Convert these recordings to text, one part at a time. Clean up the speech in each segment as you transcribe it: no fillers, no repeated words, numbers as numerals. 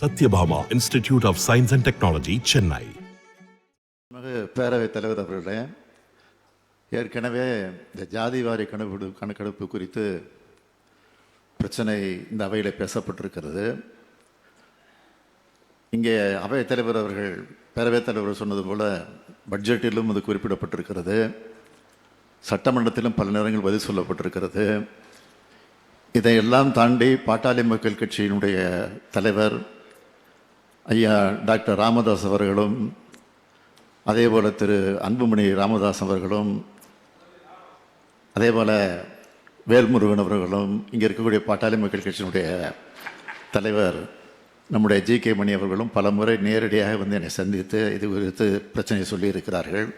Satyabhama institute of science and technology, Chennai. பேரவைத் தலைவர் அவர்களே, ஏற்கனவே இந்த ஜாதிவாரி கணக்கெடுப்பு குறித்து பிரச்சனை இந்த அவையில் பேசப்பட்டிருக்கிறது. இங்கே அவைத் தலைவர் அவர்கள், பேரவைத் தலைவர் சொன்னது போல பட்ஜெட்டிலும் அது குறிப்பிடப்பட்டிருக்கிறது, சட்டமன்றத்திலும் பல நேரங்கள் பதில் சொல்லப்பட்டிருக்கிறது. இதையெல்லாம் தாண்டி பாட்டாளி மக்கள் கட்சியினுடைய தலைவர் ஐயா டாக்டர் ராமதாஸ் அவர்களும், அதே போல் திரு அன்புமணி ராமதாஸ் அவர்களும், அதே போல் வேல்முருகன் அவர்களும், இங்கே இருக்கக்கூடிய பாட்டாளி மக்கள் கட்சியினுடைய தலைவர் நம்முடைய ஜி.கே. மணி அவர்களும் பல முறை நேரடியாக வந்து என்னை சந்தித்து இது குறித்து பிரச்சனையை சொல்லியிருக்கிறார்கள்.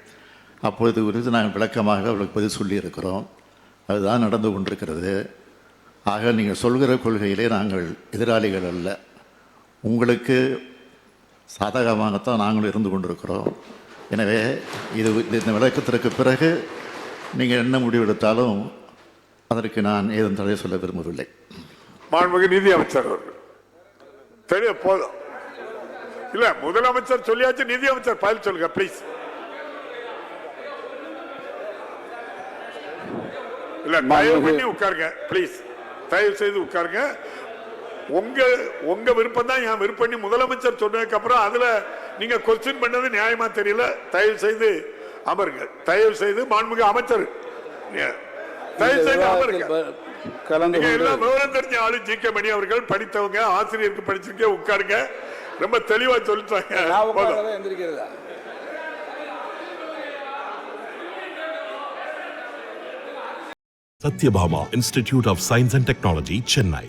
அப்பொழுது குறித்து நாங்கள் விளக்கமாக அவர்களுக்கு பதில் சொல்லியிருக்கிறோம். அதுதான் நடந்து கொண்டிருக்கிறது. ஆக நீங்கள் சொல்கிற கொள்கையிலே நாங்கள் எதிராளிகள் அல்ல, உங்களுக்கு சாதகமாகத்தான் நாங்கள் இருந்து கொண்டிருக்கிறோம். எனவே இந்த விளக்கத்திற்கு பிறகு நீங்கள் என்ன முடிவெடுத்தாலும் அதற்கு நான் ஏதும் தடை சொல்ல விரும்பவில்லை. மாண்புமிகு நீதி அமைச்சர் அவர்கள் தெரிய போதும் இல்ல, முதலமைச்சர் சொல்லியாச்சு, நிதி அமைச்சர் பதில் சொல்லுங்க பிளீஸ். இல்ல, தயவு பண்ணி உட்காருங்க பிளீஸ், தயவு செய்து உட்காருங்க. உங்க விருப்பம் தான் என் விருப்பம். முதலமைச்சர் சொன்னதுக்கு அப்புறம் அதுல நீங்க கொஸ்டின் பண்ணது நியாயமா தெரியல. தயவு செய்து அமருங்க. தயவு செய்து மாண்புமிகு அமைச்சர் தயவு செய்து அமருங்க. எல்லாம் விவரம் தெரிஞ்ச ஆளு ஜி.கே. மணி அவர்கள், படித்தவங்க, ஆசிரியருக்கு படிச்சிருக்க, உட்காருங்க. ரொம்ப தெளிவா சொல்லிட்டாங்க. Sathyabama institute of science and technology, Chennai.